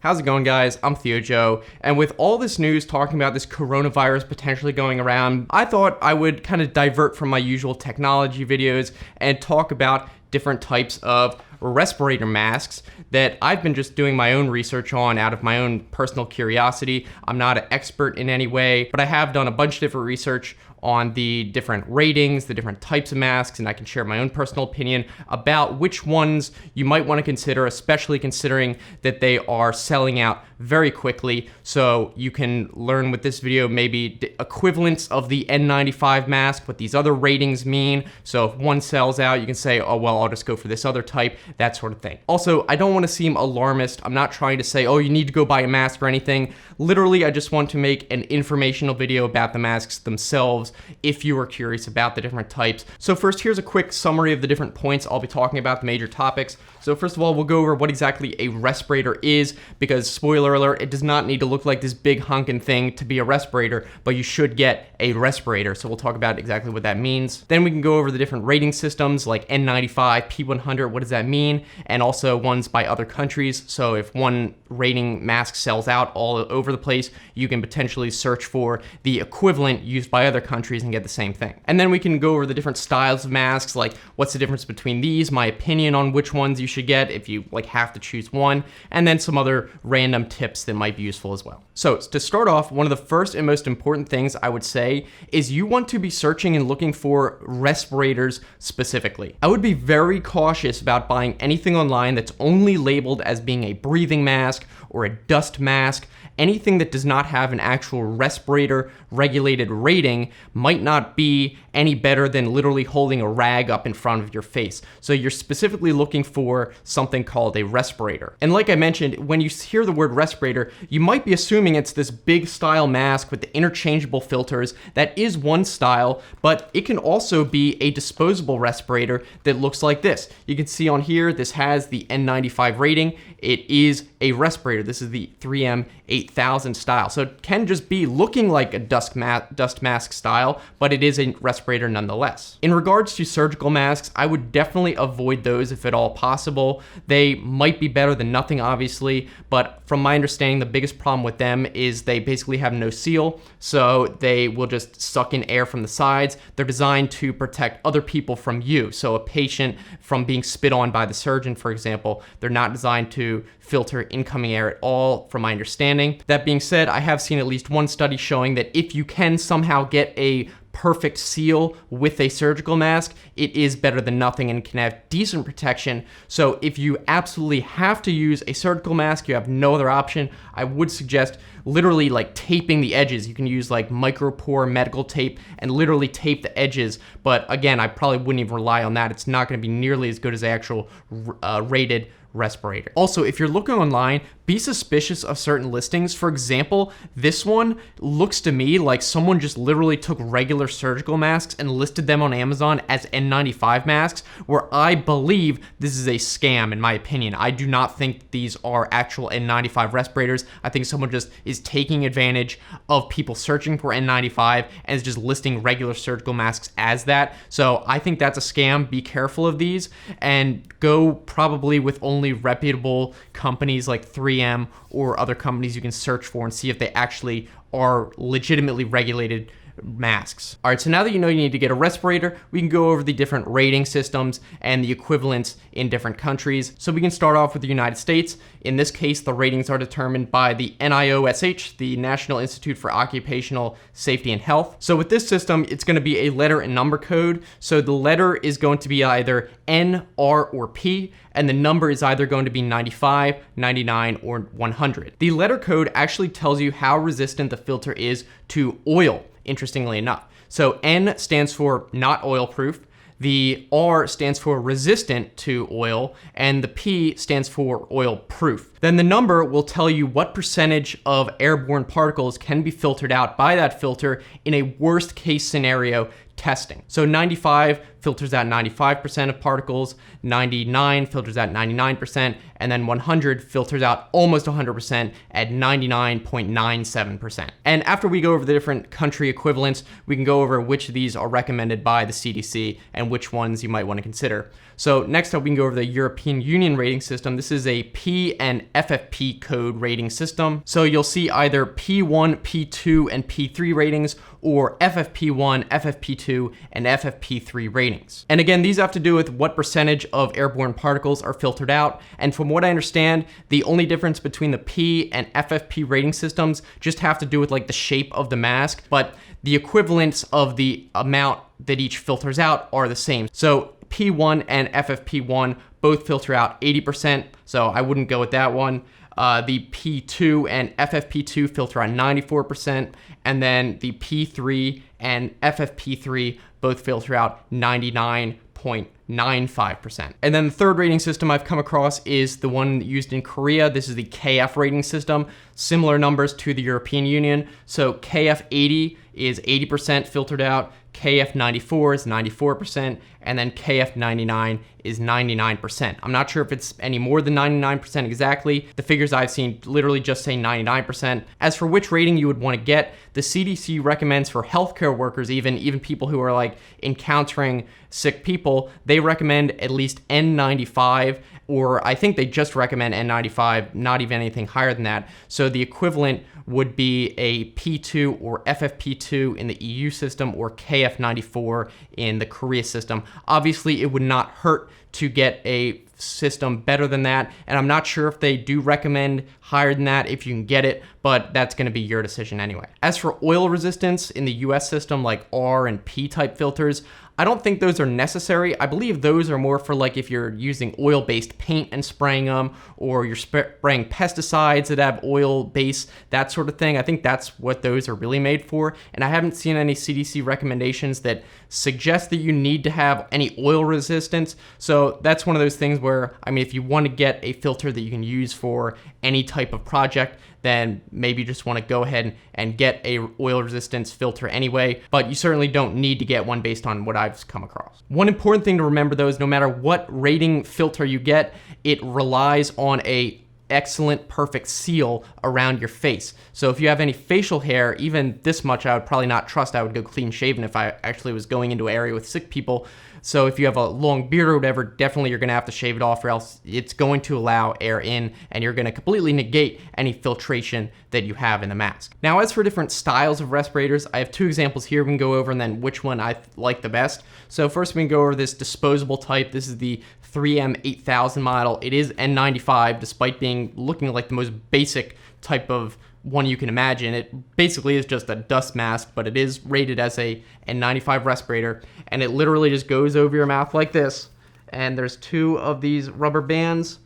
How's it going, guys? I'm Theo Joe, and with all this news talking about this coronavirus potentially going around, I thought I would kind of divert from my usual technology videos and talk about different types of respirator masks that I've been just doing my own research on out of my own personal curiosity. I'm not an expert in any way, but I have done a bunch of different research on the different ratings, the different types of masks, and I can share my own personal opinion about which ones you might want to consider, especially considering that they are selling out very quickly. So you can learn with this video maybe the equivalents of the N95 mask, what these other ratings mean. So if one sells out, you can say, oh, well, I'll just go for this other type, that sort of thing. Also, I don't want to seem alarmist. I'm not trying to say, oh, you need to go buy a mask or anything. Literally, I just want to make an informational video about the masks themselves if you are curious about the different types. So first, here's a quick summary of the different points I'll be talking about, the major topics. So first of all, we'll go over what exactly a respirator is, because spoiler alert, it does not need to look like this big hunkin' thing to be a respirator, but you should get a respirator. So we'll talk about exactly what that means. Then we can go over the different rating systems like N95, P100, what does that mean? And also ones by other countries. So if one rating mask sells out all over the place, you can potentially search for the equivalent used by other countries and get the same thing. And then we can go over the different styles of masks, like what's the difference between these, my opinion on which ones you should get if you have to choose one, and then some other random tips that might be useful as well. So to start off, one of the first and most important things I would say is you want to be searching and looking for respirators specifically. I would be very cautious about buying anything online that's only labeled as being a breathing mask or a dust mask. Anything that does not have an actual respirator regulated rating might not be any better than literally holding a rag up in front of your face. So you're specifically looking for something called a respirator. And like I mentioned, when you hear the word respirator, you might be assuming it's this big style mask with the interchangeable filters. That is one style, but it can also be a disposable respirator that looks like this. You can see on here, this has the N95 rating. It is a respirator. This is the 3M 8000 style. So it can just be looking like a dust mask style, but it is a respirator nonetheless. In regards to surgical masks, I would definitely avoid those if at all possible. They might be better than nothing, obviously, but from my understanding, the biggest problem with them is they basically have no seal, so they will just suck in air from the sides. They're designed to protect other people from you, so a patient from being spit on by the surgeon, for example. They're not designed to filter incoming air at all, from my understanding. That being said, I have seen at least one study showing that if you can somehow get a perfect seal with a surgical mask, it is better than nothing and can have decent protection. So if you absolutely have to use a surgical mask, you have no other option, I would suggest literally taping the edges. You can use micropore medical tape and literally tape the edges. But again, I probably wouldn't even rely on that. It's not going to be nearly as good as the actual rated respirator. Also, if you're looking online, be suspicious of certain listings. For example, this one looks to me like someone just literally took regular surgical masks and listed them on Amazon as N95 masks, where I believe this is a scam, in my opinion. I do not think these are actual N95 respirators. I think someone just is taking advantage of people searching for N95 and is just listing regular surgical masks as that. So I think that's a scam. Be careful of these and go probably with only reputable companies like 3M or other companies you can search for and see if they actually are legitimately regulated masks. All right, so now that you know you need to get a respirator, we can go over the different rating systems and the equivalents in different countries. So we can start off with the United States. In this case, the ratings are determined by the NIOSH, the National Institute for Occupational Safety and Health. So with this system, it's going to be a letter and number code. So the letter is going to be either N, R, or P, and the number is either going to be 95, 99, or 100. The letter code actually tells you how resistant the filter is to oil, interestingly enough. So N stands for not oil proof, the R stands for resistant to oil, and the P stands for oil proof. Then the number will tell you what percentage of airborne particles can be filtered out by that filter in a worst case scenario testing. So 95 filters out 95% of particles, 99 filters out 99%, and then 100 filters out almost 100% at 99.97%. And after we go over the different country equivalents, we can go over which of these are recommended by the CDC and which ones you might want to consider. So next up, we can go over the European Union rating system. This is a P and FFP code rating system. So you'll see either P1, P2, and P3 ratings, or FFP1, FFP2, and FFP3 ratings. And again, these have to do with what percentage of airborne particles are filtered out. And from what I understand, the only difference between the P and FFP rating systems just have to do with like the shape of the mask, but the equivalents of the amount that each filters out are the same. So P1 and FFP1 both filter out 80%, so I wouldn't go with that one. The P2 and FFP2 filter out 94%, and then the P3 and FFP3 both filter out 99.95%. And then the third rating system I've come across is the one used in Korea. This is the KF rating system, similar numbers to the European Union. So KF80 is 80% filtered out, KF94 is 94%, and then KF99 is 99%. I'm not sure if it's any more than 99% exactly. The figures I've seen literally just say 99%. As for which rating you would want to get, the CDC recommends for healthcare workers, even people who are like encountering sick people, they recommend at least N95, or I think they just recommend N95, not even anything higher than that. So the equivalent would be a P2 or FFP2 in the EU system, or KF94 in the Korea system. Obviously, it would not hurt to get a system better than that, and I'm not sure if they do recommend higher than that if you can get it, but that's going to be your decision anyway. As for oil resistance in the US system, like R and P type filters, I don't think those are necessary. I believe those are more for like if you're using oil-based paint and spraying them, or you're spraying pesticides that have oil base, that sort of thing. I think that's what those are really made for. And I haven't seen any CDC recommendations that suggest that you need to have any oil resistance. So that's one of those things where, I mean, if you want to get a filter that you can use for any type of project, then maybe you just want to go ahead and get a oil resistance filter anyway, but you certainly don't need to get one based on what I've come across. One important thing to remember though is no matter what rating filter you get, it relies on a excellent, perfect seal around your face. So if you have any facial hair, even this much, I would probably not trust. I would go clean shaven if I actually was going into an area with sick people. So if you have a long beard or whatever, definitely you're gonna have to shave it off, or else it's going to allow air in and you're gonna completely negate any filtration that you have in the mask. Now, as for different styles of respirators, I have two examples here we can go over, and then which one I like the best. So first we can go over this disposable type. This is the 3M 8000 model. It is N95, despite looking like the most basic type of one you can imagine. It basically is just a dust mask, but it is rated as a N95 respirator, and it literally just goes over your mouth like this, and there's two of these rubber bands,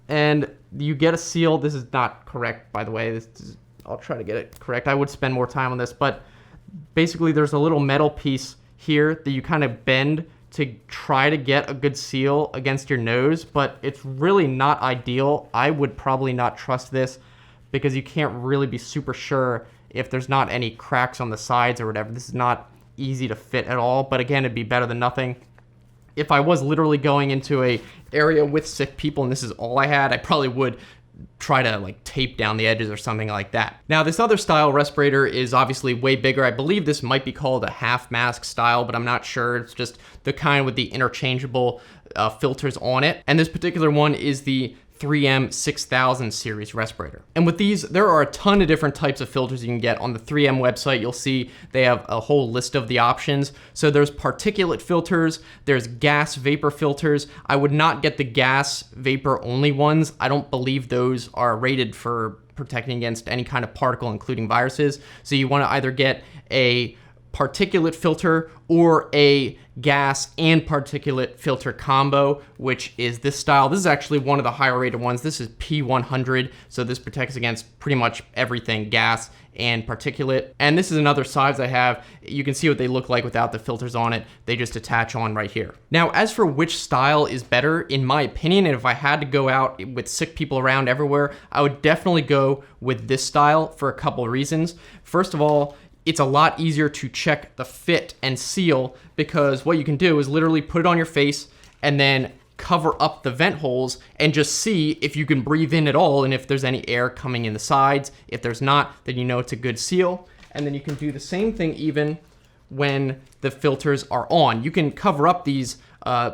and you get a seal. This is not correct, by the way. I'll try to get it correct. I would spend more time on this, but basically there's a little metal piece here that you kind of bend to try to get a good seal against your nose, but it's really not ideal. I would probably not trust this, because you can't really be super sure if there's not any cracks on the sides or whatever. This is not easy to fit at all, but again, it'd be better than nothing. If I was literally going into a area with sick people and this is all I had, I probably would try to like tape down the edges or something like that. Now, this other style respirator is obviously way bigger. I believe this might be called a half mask style, but I'm not sure. It's just the kind with the interchangeable filters on it. And this particular one is the 3M 6000 series respirator. And with these, there are a ton of different types of filters you can get. On the 3M website, you'll see they have a whole list of the options. So there's particulate filters, there's gas vapor filters. I would not get the gas vapor only ones. I don't believe those are rated for protecting against any kind of particle, including viruses. So you want to either get a particulate filter or a gas and particulate filter combo, which is this style. This is actually one of the higher rated ones. This is P100, so this protects against pretty much everything, gas and particulate. And this is another size I have. You can see what they look like without the filters on it. They just attach on right here. Now, as for which style is better, in my opinion, and if I had to go out with sick people around everywhere, I would definitely go with this style for a couple of reasons. First of all, it's a lot easier to check the fit and seal, because what you can do is literally put it on your face and then cover up the vent holes and just see if you can breathe in at all and if there's any air coming in the sides. If there's not, then you know it's a good seal. And then you can do the same thing even when the filters are on. You can cover up these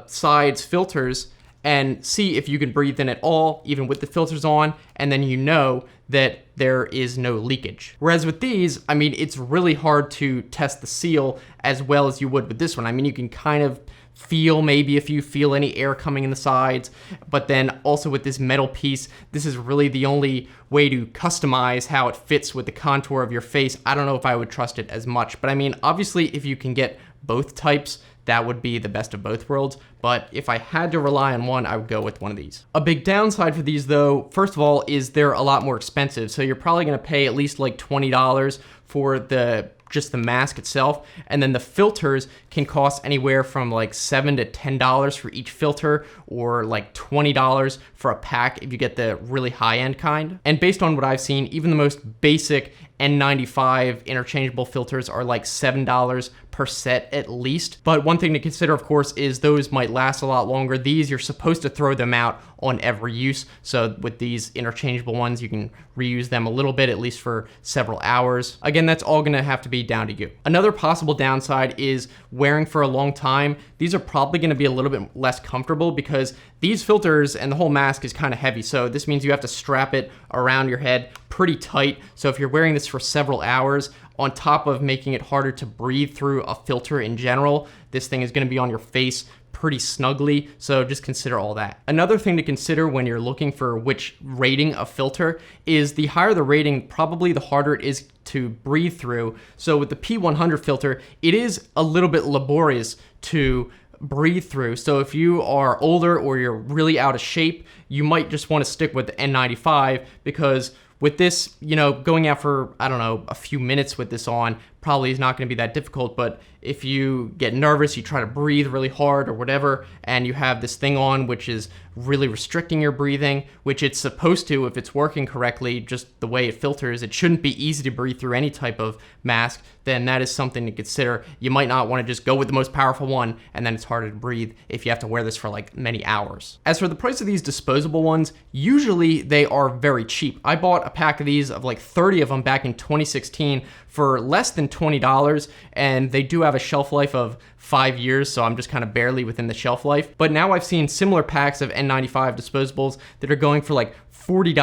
sides filters and see if you can breathe in at all, even with the filters on, and then you know that there is no leakage. Whereas with these, I mean, it's really hard to test the seal as well as you would with this one. I mean, you can kind of feel maybe if you feel any air coming in the sides, but then also with this metal piece, this is really the only way to customize how it fits with the contour of your face. I don't know if I would trust it as much, but I mean, obviously if you can get both types, that would be the best of both worlds. But if I had to rely on one, I would go with one of these. A big downside for these though, first of all, is they're a lot more expensive. So you're probably gonna pay at least like $20 for just the mask itself, and then the filters can cost anywhere from like $7 to $10 for each filter, or like $20 for a pack if you get the really high-end kind. And based on what I've seen, even the most basic N95 interchangeable filters are like $7 per set at least. But one thing to consider, of course, is those might last a lot longer. These, you're supposed to throw them out on every use. So with these interchangeable ones, you can reuse them a little bit, at least for several hours. Again, that's all gonna have to be down to you. Another possible downside is wearing for a long time. These are probably gonna be a little bit less comfortable because these filters and the whole mask is kind of heavy. So this means you have to strap it around your head pretty tight. So if you're wearing this for several hours, on top of making it harder to breathe through a filter in general, this thing is gonna be on your face pretty snugly, so just consider all that. Another thing to consider when you're looking for which rating of filter is the higher the rating, probably the harder it is to breathe through. So with the P100 filter, it is a little bit laborious to breathe through. So if you are older or you're really out of shape, you might just want to stick with the N95, because with this, you know, going out for, I don't know, a few minutes with this on probably is not going to be that difficult. But if you get nervous, you try to breathe really hard or whatever, and you have this thing on which is really restricting your breathing, which it's supposed to if it's working correctly, just the way it filters, it shouldn't be easy to breathe through any type of mask, then that is something to consider. You might not want to just go with the most powerful one, and then it's harder to breathe if you have to wear this for like many hours. As for the price of these disposable ones, usually they are very cheap. I bought a pack of these of like 30 of them back in 2016 for less than $20, and they do have a shelf life of 5 years, so I'm just kind of barely within the shelf life. But now I've seen similar packs of N95 disposables that are going for like $40,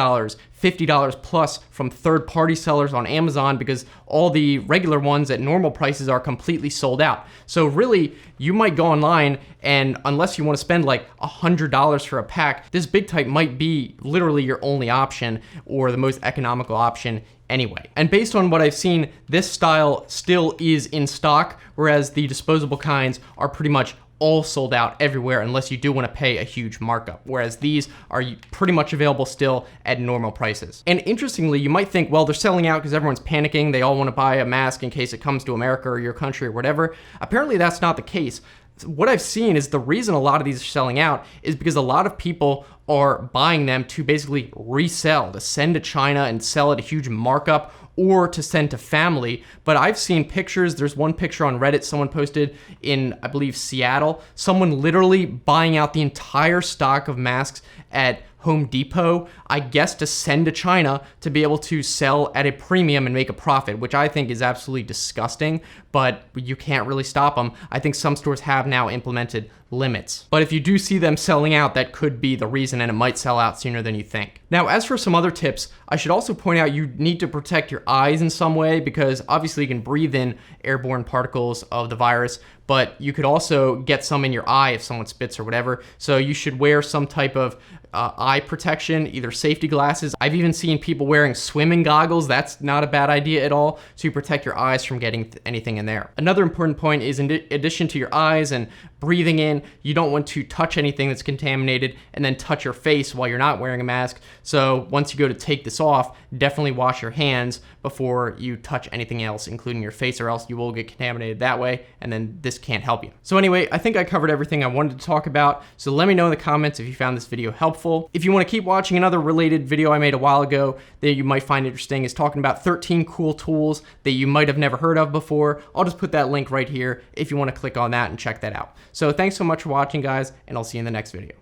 $50 plus from third-party sellers on Amazon, because all the regular ones at normal prices are completely sold out. So really, you might go online, and unless you want to spend like $100 for a pack, this big type might be literally your only option, or the most economical option anyway. And based on what I've seen, this style still is in stock, whereas the disposable kinds are pretty much all sold out everywhere unless you do want to pay a huge markup, whereas these are pretty much available still at normal prices. And interestingly, you might think, well, they're selling out because everyone's panicking, they all want to buy a mask in case it comes to America or your country or whatever. Apparently that's not the case. What I've seen is the reason a lot of these are selling out is because a lot of people are buying them to basically resell, to send to China and sell at a huge markup, or to send to family. But I've seen pictures, there's one picture on Reddit someone posted in, I believe, Seattle, someone literally buying out the entire stock of masks at Home Depot, I guess to send to China to be able to sell at a premium and make a profit, which I think is absolutely disgusting, but you can't really stop them. I think some stores have now implemented limits. But if you do see them selling out, that could be the reason, and it might sell out sooner than you think. Now, as for some other tips, I should also point out you need to protect your eyes in some way, because obviously you can breathe in airborne particles of the virus, but you could also get some in your eye if someone spits or whatever. So you should wear some type of eye protection, either safety glasses. I've even seen people wearing swimming goggles. That's not a bad idea at all, to protect your eyes from getting anything in there. Another important point is, in addition to your eyes and breathing in, you don't want to touch anything that's contaminated and then touch your face while you're not wearing a mask. So once you go to take this off, definitely wash your hands before you touch anything else, including your face, or else you will get contaminated that way, and then this this can't help you. So anyway, I think I covered everything I wanted to talk about, so let me know in the comments if you found this video helpful. If you want to keep watching, another related video I made a while ago that you might find interesting is talking about 13 cool tools that you might have never heard of before. I'll just put that link right here if you want to click on that and check that out. So thanks so much for watching, guys, and I'll see you in the next video.